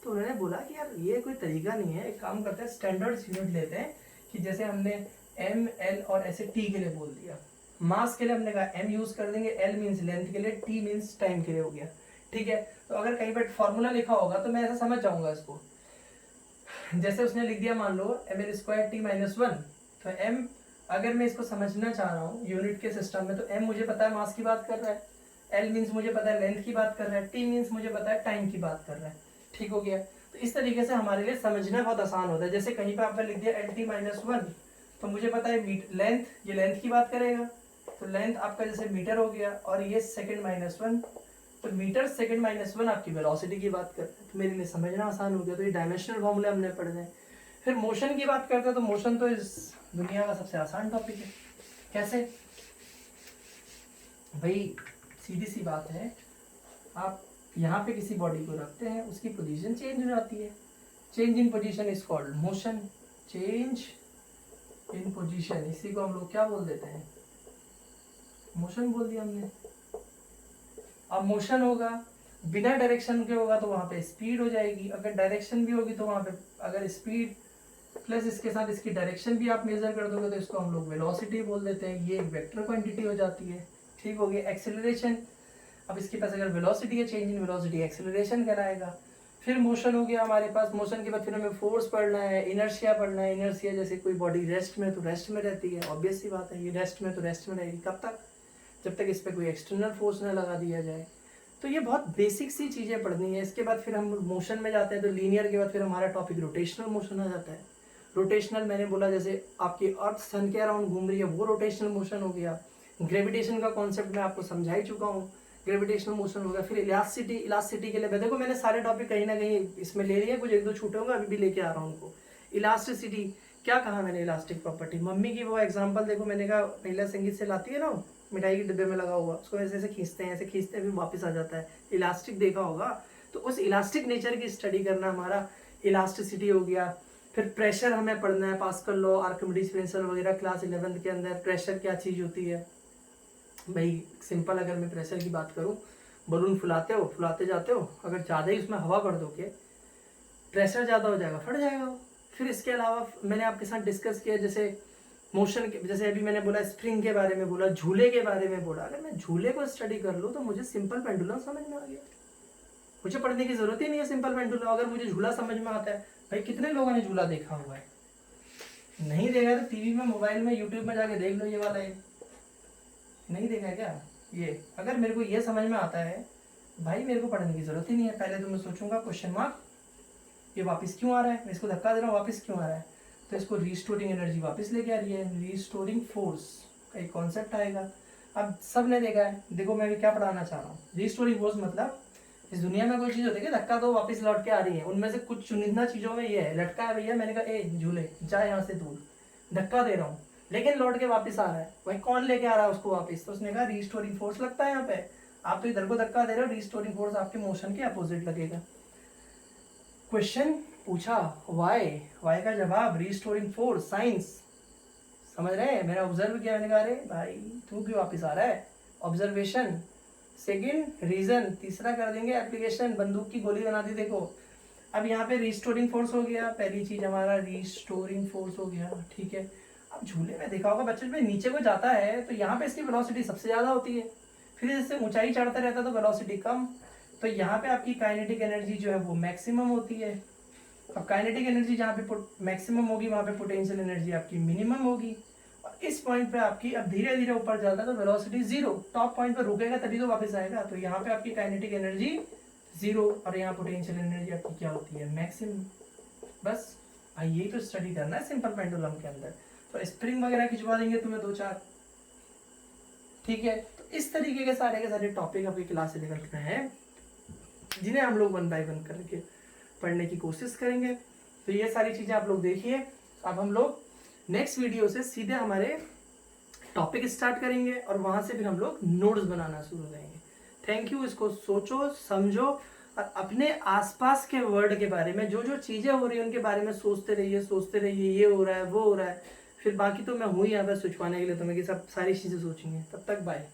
तो उन्होंने बोला कि यार ये कोई तरीका नहीं है, एक काम करते हैं स्टैंडर्ड यूनिट लेते हैं, कि जैसे हमने एम एल और ऐसे टी के लिए बोल दिया। मास के लिए हमने कहा एम यूज कर देंगे, एल मीन्स लेंथ के लिए, टी मीन्स टाइम के लिए हो गया, ठीक है। तो अगर कहीं पर फॉर्मूला लिखा होगा तो मैं ऐसा समझ जाऊंगा इसको। जैसे उसने लिख दिया मान लो M L square T minus one, तो एम, अगर मैं इसको समझना चाह रहा हूँ यूनिट के सिस्टम में, तो एम मुझे पता है मास की बात कर रहा है, एल मीन्स मुझे पता है लेंथ की बात कर रहा है, टी मीन्स मुझे पता है टाइम की बात कर रहा है, ठीक हो गया। तो इस तरीके से हमारे लिए समझना बहुत आसान होता है। जैसे कहीं पर आपने लिख दिया एल टी माइनस वन, तो मुझे पता है लेंथ, ये लेंथ की बात करेगा, तो लेंथ आपका जैसे मीटर हो गया, और ये सेकंड माइनस वन, तो मीटर सेकंड माइनस वन आपकी वेलोसिटी की बात करते हैं। तो मेरे लिए समझना आसान हो गया। तो ये डायमेंशनल फॉर्मूले हमने पढ़ने हैं। फिर मोशन की बात करते हैं, तो मोशन तो इस दुनिया का सबसे आसान टॉपिक है। कैसे भाई, सीधी सी बात है, आप यहाँ पे किसी बॉडी को रखते हैं, उसकी पोजीशन चेंज हो जाती है, change in position is called motion, change in position, इसी को हम लोग क्या बोल देते हैं, मोशन बोल दिया हमने। अब मोशन होगा, बिना डायरेक्शन के होगा तो वहां पे स्पीड हो जाएगी, अगर डायरेक्शन भी होगी तो वहां पे, अगर स्पीड प्लस इसके साथ इसकी डायरेक्शन भी आप मेजर कर दोगे तो इसको हम लोग वेलोसिटी बोल देते हैं, ये एक वेक्टर क्वांटिटी हो जाती है, ठीक हो गया। एक्सेलरेशन, अब इसके पास अगर वेलोसिटी है, चेंज इन वेलोसिटी एक्सेलरेशन कराएगा। फिर मोशन हो गया हमारे पास, मोशन के बाद फिर हमें फोर्स पढ़ना है, इनर्शिया पढ़ना है। इनर्शिया जैसे कोई बॉडी रेस्ट में तो रेस्ट में रहती है, ऑब्वियस सी बात है, ये रेस्ट में तो रेस्ट में रहेगी, कब तक, जब तक इस पर कोई एक्सटर्नल फोर्स ना लगा दिया जाए। तो ये बहुत बेसिक सी चीज़ें पढ़नी है। इसके बाद फिर हम मोशन में जाते हैं, तो लीनियर के बाद फिर हमारा टॉपिक रोटेशनल मोशन आ जाता है। रोटेशनल मैंने बोला जैसे आपकी अर्थ सन के अराउंड घूम रही है, वो रोटेशनल मोशन हो गया। ग्रेविटेशन का कॉन्सेप्ट मैं आपको समझा ही चुका हूँ, ग्रेविटेशनल मोशन हो गया। फिर इलास्टिसिटी, इलास्टिसिटी के लिए देखो मैंने सारे टॉपिक कहीं ना कहीं इसमें ले लिए, कुछ एक दो छूटे होंगे, अभी भी लेके आ रहा हूँ उनको। इलास्टिसिटी क्या कहा मैंने, इलास्टिक प्रॉपर्टी, मम्मी की वो एग्जाम्पल देखो, मैंने कहा महिला संगीत से लाती है ना, मिठाई के डिब्बे में लगा हुआ, उसको ऐसे ऐसे खींचते हैं, ऐसे खींचते हैं, फिर वापस आ जाता है, इलास्टिक देखा होगा। तो उस इलास्टिक नेचर की स्टडी करना हमारा इलास्टिसिटी हो गया। फिर प्रेशर हमें पढ़ना है, पास्कल लॉ, आर्किमिडीज प्रिंसिपल वगैरह क्लास 11th के अंदर। प्रेशर क्या चीज़ होती है भाई, सिंपल अगर मैं प्रेशर की बात करूँ, बलून फुलाते हो, फुलाते जाते हो, अगर ज़्यादा ही उसमें हवा भर दोगे, प्रेशर ज़्यादा हो जाएगा, फट जाएगा वो। फिर इसके अलावा मैंने आपके साथ डिस्कस किया जैसे मोशन के, जैसे अभी मैंने बोला स्प्रिंग के बारे में बोला, झूले के बारे में बोला। अगर मैं झूले को स्टडी कर लूँ तो मुझे सिंपल पेंडुलम समझ में आ गया, मुझे पढ़ने की जरूरत ही नहीं है सिंपल पेंडुलम, अगर मुझे झूला समझ में आता है। भाई कितने लोगों ने झूला देखा हुआ है, नहीं देखा तो टीवी में, मोबाइल में, यूट्यूब में जाके देख लो, ये वाला है, नहीं देखा है क्या ये। अगर मेरे को ये समझ में आता है भाई, मेरे को पढ़ने की जरूरत ही नहीं है। पहले तो मैं सोचूंगा क्वेश्चन मार्क, ये वापस क्यों आ रहा है, मैं इसको धक्का दे रहा हूँ, वापस क्यों आ रहा है, तो इसको रीस्टोरिंग एनर्जी वापस लेके आ रही है, रीस्टोरिंग फोर्स का एक कॉन्सेप्ट आएगा। अब सब ने देखा है, देखो मैं भी क्या पढ़ाना चाह रहा हूँ। रीस्टोरिंग फोर्स मतलब इस दुनिया में कोई चीज होती है धक्का दो वापस लौट के आ रही है, उनमें से कुछ चुनिंदा चीजों में ये है, लटका है भैया, मैंने कहा ए झूले जा यहाँ से दूर, धक्का दे रहा हूँ लेकिन लौट के वापस आ रहा है, भाई कौन लेके आ रहा है उसको वापस, तो उसने कहा रीस्टोरिंग फोर्स लगता है यहाँ पे। आप तो इधर को धक्का दे रहे हो, रीस्टोरिंग फोर्स आपके मोशन के अपोजिट लगेगा। क्वेश्चन पूछा वाई, वाई का जवाब रीस्टोरिंग फोर्स, साइंस, समझ रहे हैं। मैंने ऑब्जर्व किया, मैंने कहा अरे भाई तू क्यों वापस आ रहा है, ऑब्जर्वेशन। सेकंड रीजन, तीसरा कर देंगे एप्लीकेशन, बंदूक की गोली बना दी देखो। अब यहाँ पे रीस्टोरिंग फोर्स हो गया, पहली चीज हमारा रीस्टोरिंग फोर्स हो गया, ठीक है। अब झूले में देखा होगा बच्चे में नीचे को जाता है तो यहाँ पे इसकी वेलोसिटी सबसे ज्यादा होती है, फिर इससे ऊंचाई चढ़ता रहता है तो वेलोसिटी कम, तो यहाँ पे आपकी काइनेटिक एनर्जी जो है वो मैक्सिमम होती है। अब काइनेटिक एनर्जी जहाँ पे मैक्सिमम होगी वहाँ पे पोटेंशियल एनर्जी आपकी मिनिमम होगी, और इस पॉइंट पे आपकी अब धीरे धीरे ऊपर जाता है तो वेलोसिटी जीरो, टॉप पॉइंट पे रुकेगा तभी तो वापस आएगा, तो यहाँ पे आपकी काइनेटिक एनर्जी जीरो और यहाँ पोटेंशियल एनर्जी आपकी क्या होती है, मैक्सिमम। बस भाई यही तो स्टडी करना है सिंपल पेंडुलम के अंदर। तो स्प्रिंग वगैरह खिंचवा देंगे तुम्हें 2-4, ठीक है। तो इस तरीके के सारे टॉपिक आपकी क्लास से निकल रहे हैं, जिन्हें हम लोग 1 बाय 1 करके पढ़ने की कोशिश करेंगे। तो ये सारी चीजें आप लोग देखिए। अब हम लोग नेक्स्ट वीडियो से सीधे हमारे टॉपिक स्टार्ट करेंगे और वहां से फिर हम लोग नोट्स बनाना शुरू करेंगे। Thank you. इसको सोचो, समझो और अपने आसपास के वर्ल्ड के बारे में जो जो चीजें हो रही है उनके बारे में सोचते रहिए, ये हो रहा है वो हो रहा है। फिर बाकी तो मैं हूँ यहाँ पर सोचवाने के लिए तुम्हें कि सब सारी चीजें सोचेंगे। तब तक बाय।